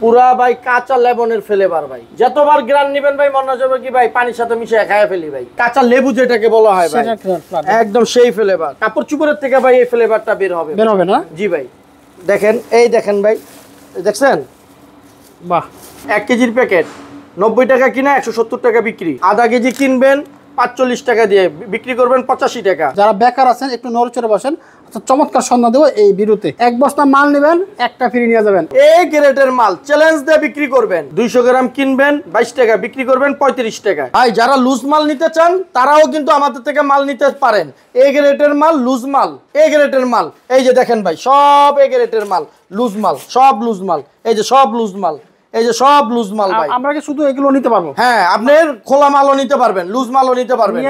পুরা ভাই কাঁচা লেবনের ফ্লেভার ভাই, যতবার গ্রান নেবেন ভাই মনে হবে কি ভাই পানির সাথে মিশিয়ে খায় ফেলি ভাই। কাঁচা লেবু যেটাকে বলা হয় ভাই, একদম সেই ফ্লেভার। কাপড় চুপড়ের থেকে ভাই এই ফ্লেভারটা বের হবে না? জি ভাই, দেখেন, এই দেখেন ভাই, দেখছেন? বাহ, 1 কেজির প্যাকেট 90 টাকা কিনা, 170 টাকা বিক্রি। আধা কেজি কিনবেন 45 টাকা দিয়ে, বিক্রি করবেন 85 টাকা। যারা বেকার আছেন একটু নড়চড়ে বসেন। চমৎকার সন্ধান দেবো এই ভিডিওতে। 1 বস্তা মাল নেবেন, একটা ফ্রি নিয়ে যাবেন। এই গ্রেডের মাল চ্যালেঞ্জ দিয়ে বিক্রি করবেন। 200 গ্রাম কিনবেন 22 টাকা, বিক্রি করবেন 35 টাকা। ভাই যারা লুজ মাল নিতে চান তারাও কিন্তু আমাদের থেকে মাল নিতে পারেন। এই গ্রেডের মাল, লুজ মাল, এই গ্রেডের মাল, এই যে দেখেন ভাই, সব এই গ্রেডের মাল, লুজ মাল, সব লুজ মাল, এই যে সব লুজ মাল, এই যে সব লুজ মাল ভাই। আমরা কি শুধু এগুলো নিতে পারবো? হ্যাঁ, আপনি খোলা মালও নিতে পারবেন, লুজ মালও নিতে পারবেন,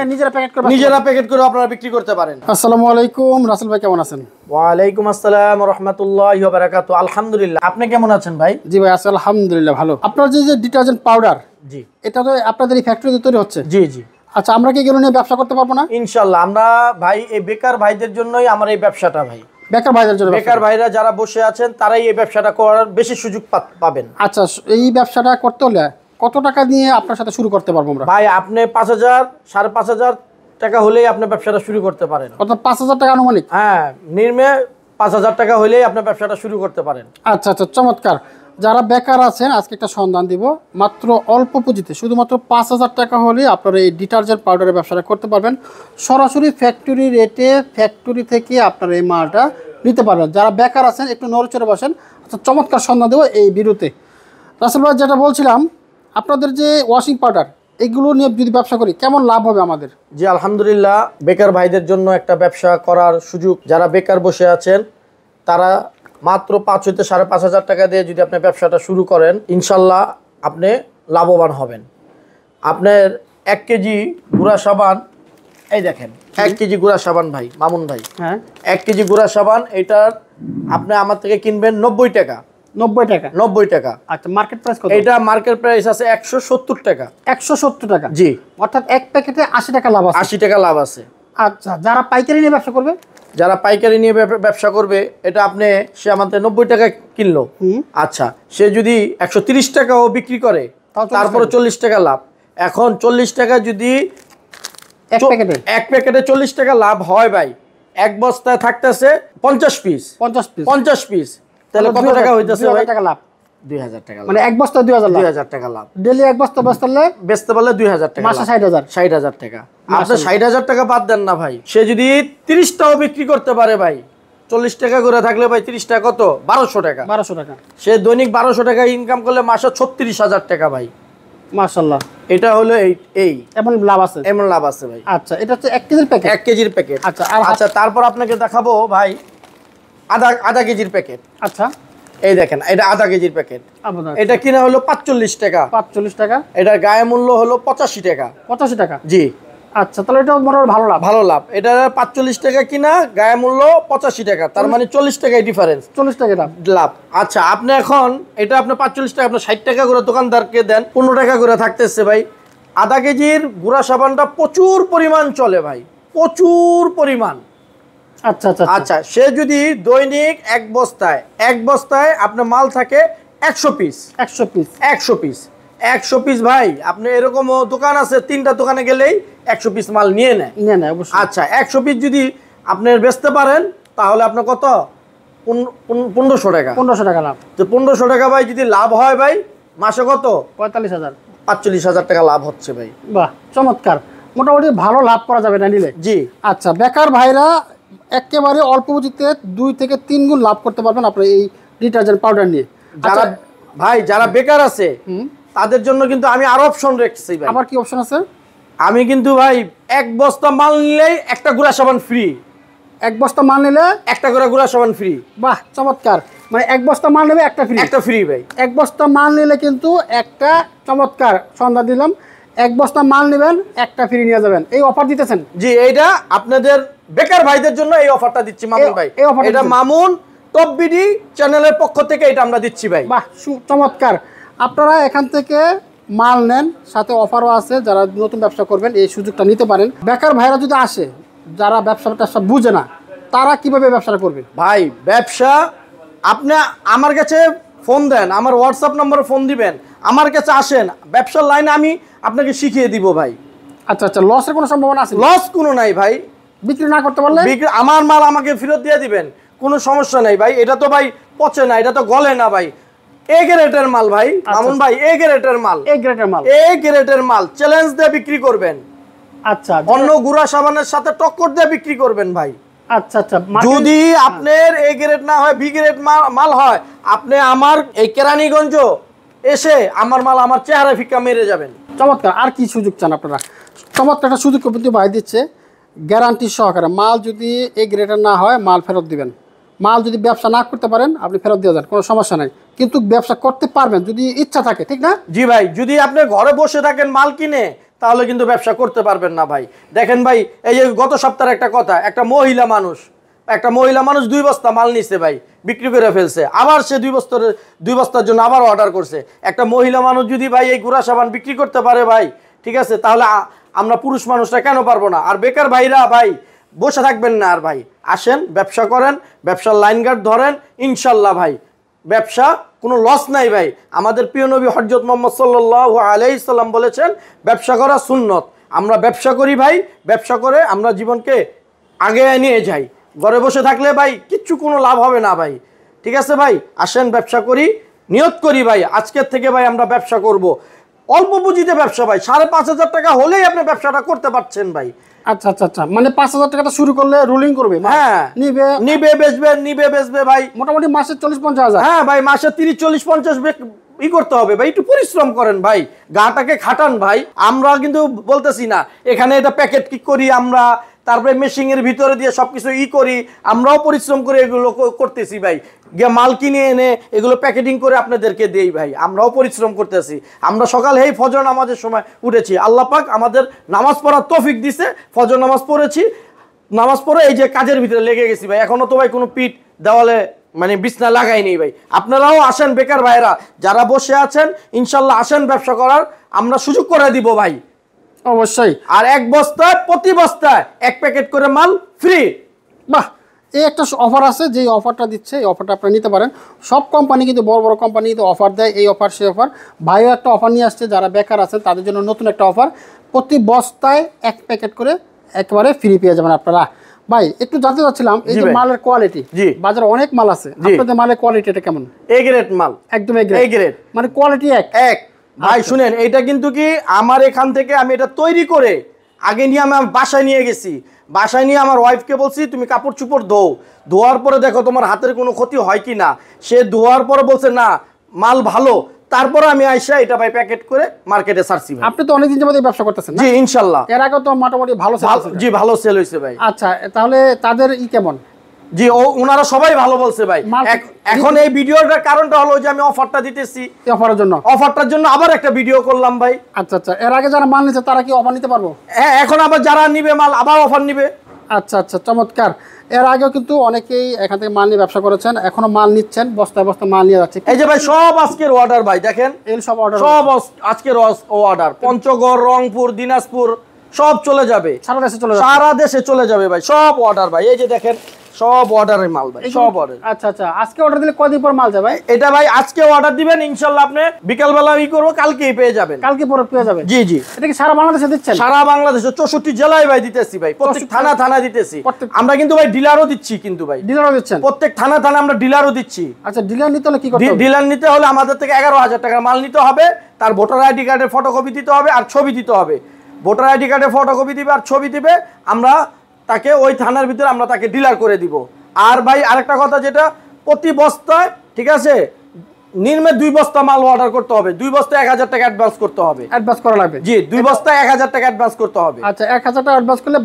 নিজেরা প্যাকেট করে আপনারা বিক্রি করতে পারেন। আসসালামু আলাইকুম, রাসেল ভাই কেমন আছেন? ওয়ালাইকুম আসসালাম ওয়া রাহমাতুল্লাহি ওয়া বারাকাতুহু। আলহামদুলিল্লাহ, আপনি কেমন আছেন ভাই? জি ভাই, আছি আলহামদুলিল্লাহ ভালো। আপনার যে ডিটারজেন্ট পাউডার, জি, এটা তো আপনাদের এই ফ্যাক্টরিতে তৈরি হচ্ছে? জি জি। আচ্ছা, আমরা কি এগুলো নিয়ে ব্যবসা করতে পারবো না? ইনশাআল্লাহ। আমরা ভাই এই বেকার ভাইদের জন্যই আমার এই ব্যবসাটা ভাই। বেকার ভাইদের জন্য? বেকার ভাইরা যারা বসে আছেন তারাই এই ব্যবসাটা করার বেশি সুযোগ পাবেন। আচ্ছা, এই ব্যবসাটা করতে হলে কত টাকা দিয়ে আপনার সাথে শুরু করতে পারবো আমরা? ভাই আপনি 5,000 5,500 টাকা হলেই আপনি ব্যবসাটা শুরু করতে পারেন। কত? 5,000 টাকা আনুমানিক? হ্যাঁ, নির্মে 5,000 টাকা হলেই আপনি ব্যবসাটা শুরু করতে পারেন। আচ্ছা আচ্ছা, চমৎকার। যারা বেকার আছেন আজকে একটা সন্ধান দিব, মাত্র অল্প পুঁজিতে, শুধুমাত্র 5,000 টাকা হলে আপনারা এই ডিটারজেন্ট পাউডারের ব্যবসাটা করতে পারবেন। সরাসরি ফ্যাক্টরি রেটে, ফ্যাক্টরি থেকে আপনারা এই মালটা নিতে পারবেন। যারা বেকার আছেন একটু নড়চড়ে বসেন। আচ্ছা, চমৎকার সন্ধান দেবো এই ভিডিওতে। রাসেল ভাই, যেটা বলছিলাম, আপনাদের যে ওয়াশিং পাউডার, এগুলো নিয়ে যদি ব্যবসা করি কেমন লাভ হবে আমাদের? জি আলহামদুলিল্লাহ, বেকার ভাইদের জন্য একটা ব্যবসা করার সুযোগ। যারা বেকার বসে আছেন তারা মাত্র 5 হইতে 5,500 টাকা দিয়ে যদি আপনি ব্যবসাটা শুরু করেন, ইনশাল্লাহ আপনি লাভবান হবেন। আপনার 1 কেজি গুঁড়া সাবান, এই দেখেন 1 কেজি গুঁড়া সাবান ভাই, মামুন ভাই, হ্যাঁ 1 কেজি গুঁড়া সাবান, এটার আপনি আমার থেকে কিনবেন 90 টাকা। 90 টাকা? 90 টাকা। আচ্ছা, মার্কেট প্রাইস কত? এটা মার্কেট প্রাইস আছে 170 টাকা। 170 টাকা? জি। অর্থাৎ এক প্যাকেটে 80 টাকা লাভ আছে? 80 টাকা লাভ আছে। আচ্ছা, যারা পাইকারি নিয়ে ব্যবসা করবে? যারা পাইকারি নিয়ে ব্যবসা করবে, এটা আপনি, সে আমাদের 90 টাকা কিনলো, আচ্ছা, সে যদি 130 টাকাও বিক্রি করে তারপরে 40 টাকা লাভ। এখন 40 টাকা যদি এক প্যাকেটে 40 টাকা লাভ হয় ভাই, এক বস্তায় থাকতেছে 50 পিস, 50 পিস, তাহলে কত টাকা হইতেছে ভাই? 2000 টাকা লাভ। 2000 টাকা, মানে এক বস্তা 2000 টাকা লাভ। ডেইলি এক বস্তা বেচতে পারলে 2000 টাকা, মাসে 60,000 টাকা। আপনি 60,000 টাকা বাদ দেন না ভাই, সে যদি 30 টাও বিক্রি করতে পারে ভাই, 40 টাকা করে থাকলে ভাই 30 টাকা কত? 1200 টাকা। 1200 টাকা। সে দৈনিক 1200 টাকা ইনকাম করলে মাসে 36,000 টাকা ভাই। মাশাআল্লাহ, এটা হলো এই এমন লাভ আছে? এমন লাভ আছে ভাই। আচ্ছা, এটা হচ্ছে 1 কেজির প্যাকেট? 1 কেজির প্যাকেট। আচ্ছা, তারপর আপনাকে দেখাবো ভাই আধা কেজির প্যাকেট। আচ্ছা, এই দেখেন, এটা আধা কেজির প্যাকেট। এটা কিনা হলো 45 টাকা। 45 টাকা? এটার গায়ে মূল্য হলো 85 টাকা। 85 টাকা? জি। আচ্ছা, তাহলে এটা মোটামুটি ভালো লাভ। এটা 45 টাকা কিনা, গায়ে মূল্য 85 টাকা, তার মানে 40 টাকাই ডিফারেন্স, 40 টাকা লাভ। আচ্ছা, আপনি এখন এটা আপনি 45 টাকা, আপনি 60 টাকা করে দোকানদারকে দেন, 15 টাকা করে থাকতেছে ভাই। আধা কেজির গুঁড়া সাবানটা প্রচুর পরিমাণ চলে ভাই, প্রচুর পরিমাণ। আচ্ছা আচ্ছা আচ্ছা, সে যদি দৈনিক এক বস্তায় আপনার মাল থাকে 100 পিস, 100 পিস ভাই, আপনি এরকম দোকান আছে 3টা দোকানে গেলেই 100 পিস মাল নিয়ে নেয় অবশ্যই। আচ্ছা, 100 পিস যদি আপনি বেচতে পারেন তাহলে আপনার কত? 1500 টাকা। 1500 টাকা লাভ। তো 1500 টাকা ভাই যদি লাভ হয় ভাই, মাসে কত? 45,000 টাকা লাভ হচ্ছে ভাই। বাহ, চমৎকার। মোটামুটি ভালো লাভ করা যাবে না নিলে? জি। আচ্ছা, বেকার ভাইরা একেবারে অল্প পুঁজিতে 2 থেকে 3 গুণ লাভ করতে পারবেন আপনার এই ডিটারজেন্ট পাউডার নিয়ে। যারা বেকার আছে তাদের জন্য কিন্তু আমি আরো অপশন রেখেছি ভাই। আমার কি অপশন আছে? আমি কিন্তু ভাই 1 বস্তা মাল নিলেই একটা গুঁড়া সাবান ফ্রি। 1 বস্তা মাল নিলে একটা করে গুঁড়া সাবান ফ্রি। বাহ, চমৎকার। মানে 1 বস্তা মাল নেবে একটা ফ্রি ভাই। 1 বস্তা মাল নিলে কিন্তু একটা চমৎকার সন্ধ্যা দিলাম। 1 বস্তা মাল নেবেন, একটা ফ্রি নিয়ে যাবেন, এই অফার দিতেছেন? জি, এইটা আপনাদের বেকার ভাইদের জন্য এই অফারটা দিচ্ছি মামুন ভাই। এটা মামুন টপ বিডি চ্যানেলের পক্ষ থেকে এটা আমরা দিচ্ছি ভাই। বাহ, চমৎকার। আপনারা এখান থেকে মাল নেন, সাথে অফারও আছে। যারা নতুন ব্যবসা করবেন এই সুযোগটা নিতে পারেন। বেকার ভাইরা যদি আসে, যারা ব্যবসাটা বুঝে না, তারা কিভাবে ব্যবসাটা করবে? ভাই ব্যবসা আপনি আমার কাছে ফোন দেন, আমার হোয়াটসঅ্যাপ নম্বরে ফোন দিবেন, আমার কাছে আসেন, ব্যবসার লাইনে আমি আপনাকে শিখিয়ে দিব ভাই। আচ্ছা আচ্ছা, লসের কোনো সম্ভাবনা আছে? লস কোনো নাই ভাই, বিক্রি না করতে পারলে আমার মাল আমাকে ফেরত দিয়ে দিবেন, কোনো সমস্যা নাই ভাই। এটা তো ভাই পচে না, এটা তো গলে না ভাই, এ গ্রেডের মাল ভাই। মামুন ভাই এ গ্রেডের মাল, এ গ্রেডের মাল, এ গ্রেডের মাল চ্যালেঞ্জ দিয়ে বিক্রি করবেন। আচ্ছা, অন্য গুড়া সাবানের সাথে টক্কর দিয়ে বিক্রি করবেন ভাই। আচ্ছা আচ্ছা, যদি আপনার এ গ্রেড না হয় বি গ্রেড মাল হয়, আপনি আমার এই কেরানীগঞ্জ এসে আমার মাল আমার চেহারা ফিক্কা মেরে যাবেন। চমৎকার। আর কি সুযোগ চান আপনারা? চমৎকার একটা সুযোগ কিন্তু ভাই দিচ্ছে, গ্যারান্টি সহকারে। মাল যদি এ গ্রেডের না হয় মাল ফেরত দিবেন। মাল যদি ব্যবসা না করতে পারেন আপনি ফেরত দিয়ে যান, কোনো সমস্যা নাই, কিন্তু ব্যবসা করতে পারবেন যদি ইচ্ছা থাকে, ঠিক না? জি ভাই, যদি আপনি ঘরে বসে থাকেন মাল কিনে, তাহলে কিন্তু ব্যবসা করতে পারবেন না ভাই। দেখেন ভাই, এই যে গত সপ্তাহের একটা কথা, একটা মহিলা মানুষ 2 বস্তা মাল নিছে ভাই, বিক্রি করে ফেলছে, আবার সে 2 বস্তার জন্য আবার অর্ডার করছে। একটা মহিলা মানুষ যদি ভাই এই গুড়া সাবান বিক্রি করতে পারে ভাই, ঠিক আছে, তাহলে আমরা পুরুষ মানুষরা কেন পারবো না? আর বেকার ভাইরা ভাই বসে থাকবেন না, আর ভাই আসেন ব্যবসা করেন, ব্যবসার লাইন গার্ড ধরেন, ইনশাল্লাহ ভাই ব্যবসা কোনো লস নাই ভাই। আমাদের প্রিয় নবী হযরত মুহাম্মদ সাল্লাল্লাহু আলাইহি সাল্লাম বলেছেন ব্যবসা করা সুন্নত। আমরা ব্যবসা করি ভাই, ব্যবসা করে আমরা জীবনকে আগে নিয়ে যাই। ঘরে বসে থাকলে ভাই কিচ্ছু কোনো লাভ হবে না ভাই, ঠিক আছে ভাই? আসেন ব্যবসা করি, নিয়ত করি ভাই আজকের থেকে ভাই আমরা ব্যবসা করব। অল্প পুঁজিতে ব্যবসা ভাই, 5,500 টাকা হলেই আপনি ব্যবসাটা করতে পারছেন ভাই। আচ্ছা আচ্ছা আচ্ছা, মানে 5,000 টাকাটা শুরু করলে রুলিং করবে? হ্যাঁ, নিবে বেচবে ভাই, মোটামুটি মাসে 40-50 হাজার। হ্যাঁ ভাই, মাসে 30-40-50 ই করতে হবে ভাই। একটু পরিশ্রম করেন ভাই, গাটাকে খাটান ভাই। আমরা কিন্তু বলতেছি না এখানে এটা প্যাকেট কি করি আমরা, তারপরে মেশিনের ভিতরে দিয়ে সবকিছু করি, আমরাও পরিশ্রম করে এগুলো করতেছি ভাই। গিয়ে মাল কিনে এনে এগুলো প্যাকেটিং করে আপনাদেরকে দেই ভাই, আমরাও পরিশ্রম করতেছি। আমরা সকালে এই ফজর নামাজের সময় উঠেছি, আল্লাহ পাক আমাদের নামাজ পড়ার তৌফিক দিছে, ফজর নামাজ পড়েছি, নামাজ পড়ে এই যে কাজের ভিতরে লেগে গেছি ভাই। এখনো তো ভাই কোনো পিঠ দেওয়ালে মানে বিছনা লাগাইনি ভাই। আপনারাও আসেন বেকার ভাইরা যারা বসে আছেন, ইনশাল্লাহ আসেন ব্যবসা করার, আমরা সুযোগ করে দিব ভাই অবশ্যই। আর প্রতি বস্তায় 1 প্যাকেট করে মাল ফ্রি। বাহ, এই একটা অফার আছে, যে অফারটা দিচ্ছে এই অফারটা আপনারা নিতে পারেন। সব কোম্পানি কিন্তু বড় বড় কোম্পানি কিন্তু অফার দেয়, এই অফার সেই অফার। ভাইও একটা অফার নিয়ে আসছে, যারা বেকার আছেন তাদের জন্য নতুন একটা অফার, প্রতি বস্তায় 1 প্যাকেট করে একেবারে ফ্রি পেয়ে যাবেন আপনারা। ভাই একটু জানতে চাচ্ছিলাম, এই যে মালের কোয়ালিটি, বাজারে অনেক মাল আছে, আপনাদের মালের কোয়ালিটিটা কেমন? এ গ্রেড মাল, একদম এ গ্রেড, মানে কোয়ালিটি এক ভাই। শুনেন, এটা কিন্তু কি আমার এখান থেকে আমি এটা তৈরি করে আগে নিয়ে আমি বাসায় নিয়ে গেছি, বাসায় নিয়ে আমার ওয়াইফকে বলছি তুমি কাপড় চুপড় ধোয়ার পরে দেখো তোমার হাতের কোনো ক্ষতি হয় কি না। সে ধোয়ার পরে বলছে না মাল ভালো, তারপরে আমি আইসা এটা ভাই প্যাকেট করে মার্কেটে ছাড়ছি। আপনি তো অনেকদিন যাবত এই ব্যবসা করতেছেন? জি ইনশাল্লাহ। এর আগে তো মোটামুটি ভালো সেল হয়েছে? জি ভালো সেল হয়েছে ভাই। আচ্ছা, তাহলে তাদের কেমন? জি ওনারা সবাই ভালো বলছে ভাই। এখন এই ভিডিওটার কারণটা হলো যে আমি অফারটা দিতেছি, অফারটার জন্য আবার একটা ভিডিও করলাম ভাই। আচ্ছা আচ্ছা, এর আগে যারা মাল নিচ্ছে তারা কি অফার নিতে পারবো? হ্যাঁ, এখন আবার যারা নিবে মাল আবার অফার নিবে। আচ্ছা আচ্ছা, চমৎকার। এর আগেও কিন্তু অনেকেই এখান থেকে মাল নিয়ে ব্যবসা করেছেন, এখনো মাল নিচ্ছেন, বস্তায় বস্তা মাল নিয়ে যাচ্ছে। এই যে ভাই সব আজকের অর্ডার ভাই, দেখেন এই সব অর্ডার, সব আজকের অর্ডার, পঞ্চগড়, রংপুর, দিনাজপুর সব চলে যাবে, সারা দেশে চলে যাবে ভাই, সব অর্ডার ভাই। এই যে দেখেন সব অর্ডারের মাল ভাই, সব অর্ডার। আচ্ছা আচ্ছা, আজকে অর্ডার দিলে কয়দিন পর মাল যাবে? এটা ভাই আজকে অর্ডার দিবেন, ইনশাআল্লাহ আপনি বিকাল বেলা করব, কালকেই পেয়ে যাবেন। কালকে পরে পেয়ে যাবেন? জি জি। এটা কি সারা বাংলাদেশে দিচ্ছেন? সারা বাংলাদেশে 64 জেলায় ভাই দিতেছি ভাই, প্রত্যেক থানা দিতেছি আমরা, কিন্তু ভাই ডিলারও দিচ্ছি, কিন্তু ভাই ডিলারও দিচ্ছেন প্রত্যেক থানা আমরা ডিলারও দিচ্ছি। আচ্ছা, ডিলার নিতে হলে কি করতে হবে? ডিলার নিতে হলে আমাদের থেকে 11,000 টাকার মাল নিতে হবে, তার ভোটার আইডি কার্ডের ফটোকপি দিতে হবে আর ছবি দিতে হবে। ভোটার আইডি কার্ডের ফটোকপি দিবে আর ছবি দিবে, আমরা তাকে ওই থানার ভিতরে আমরা তাকে ডিলার করে দিব। আর ভাই আরেকটা কথা, যেটা প্রতি বস্তায়, ঠিক আছে, নিম্নে 2 বস্তা মাল অর্ডার করতে হবে, 2 বস্তা 1,000 টাকা অ্যাডভান্স করতে হবে। অ্যাডভান্স করা লাগবে? জি, 2 বস্তা 1,000 টাকা অ্যাডভান্স করতে হবে। আচ্ছা, 1,000 টাকা অ্যাডভান্স করলে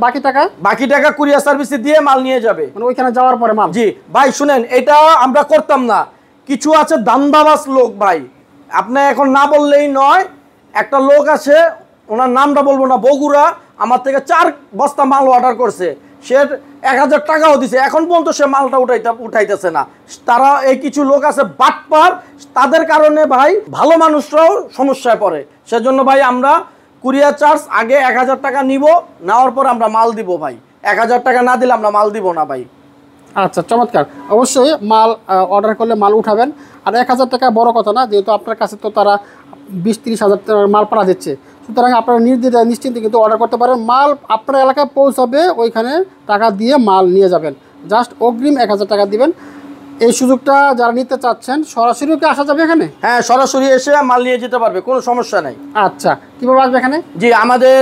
বাকি টাকা কুরিয়ার সার্ভিসে দিয়ে মাল নিয়ে যাবে, মানে ওইখানে যাওয়ার পরে মাল। জি ভাই শুনেন, এটা আমরা করতাম না, কিছু আছে দান্দাবাজ লোক ভাই, আপনি এখন না বললেই নয়। একটা লোক আছে, ওনার নামটা বলবো না, বগুড়া, আমার থেকে 4 বস্তা মাল অর্ডার করছে, সে 1,000 টাকাও দিছে, এখন পর্যন্ত সে মালটা উঠাইতেছে না। তারা এই কিছু লোক আছে বাটপার, তাদের কারণে ভাই ভালো মানুষরাও সমস্যায় পড়ে। সেজন্য ভাই আমরা কুরিয়ার চার্জ আগে 1,000 টাকা নিব, নেওয়ার পর আমরা মাল দিব ভাই। 1,000 টাকা না দিলে আমরা মাল দিব না ভাই। আচ্ছা, চমৎকার। অবশ্যই মাল অর্ডার করলে মাল উঠাবেন। আর 1000 টাকা বড় কথা না, যেহেতু আপনার কাছে তো তারা 20-30 হাজার টাকার মাল পাঠা দিচ্ছে, সুতরাং আপনারা নির্দ্বিধায় নিশ্চিন্তে কিন্তু অর্ডার করতে পারেন। মাল আপনার এলাকায় পৌঁছাবে, ওইখানে টাকা দিয়ে মাল নিয়ে যাবেন। জাস্ট অগ্রিম 1000 টাকা দিবেন। এই সুযোগটা যারা নিতে চাচ্ছেন, সরাসরি কি আসা যাবে এখানে? হ্যাঁ, সরাসরি এসে মাল নিয়ে যেতে পারবে, কোনো সমস্যা নাই। আচ্ছা, কীভাবে আসবে এখানে? জি, আমাদের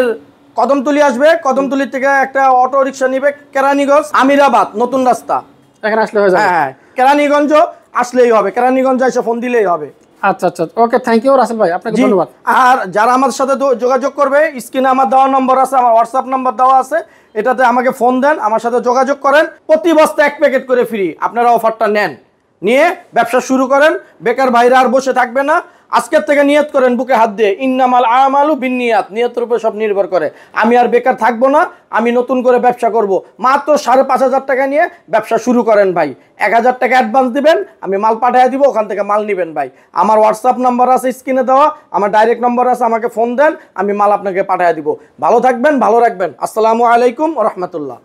কদমতলি আসবে, কদমতলি থেকে একটা অটো রিক্সা নিবে, কেরানীগঞ্জ আমিরাবাদ নতুন রাস্তা, এখানে আসলে হয়ে যাবে। হ্যাঁ, কেরানীগঞ্জ আসলেই হবে, কেরানীগঞ্জ এসে ফোন দিলেই হবে। আচ্ছা আচ্ছা, ওকে, থ্যাংক ইউ রাসেল ভাই, আপনাকে ধন্যবাদ। আর যারা আমার সাথে যোগাযোগ করবে, স্ক্রিনে আমার দেওয়া নম্বর আছে, আমার হোয়াটসঅ্যাপ নাম্বার দেওয়া আছে, এটাতে আমাকে ফোন দেন, আমার সাথে যোগাযোগ করেন। প্রতি বস্তা 1 প্যাকেট করে ফ্রি, আপনারা অফারটা নেন, নিয়ে ব্যবসা শুরু করেন। বেকার ভাইরা আর বসে থাকবে না। আজকের থেকে নিয়ত করেন বুকে হাত দিয়ে, ইন্নামাল আমালু বিন্নিয়াত, নিয়তের উপর সব নির্ভর করে। আমি আর বেকার থাকবো না, আমি নতুন করে ব্যবসা করব। মাত্র 5,500 টাকা নিয়ে ব্যবসা শুরু করেন ভাই। 1000 টাকা অ্যাডভান্স দিবেন, আমি মাল পাঠিয়ে দিব, ওখান থেকে মাল নেবেন ভাই। আমার হোয়াটসঅ্যাপ নাম্বার আছে স্ক্রিনে দেওয়া, আমার ডাইরেক্ট নাম্বার আছে, আমাকে ফোন দেন, আমি মাল আপনাকে পাঠিয়ে দিব। ভালো থাকবেন, ভালো রাখবেন। আসসালামু আলাইকুম ওয়া রাহমাতুল্লাহ।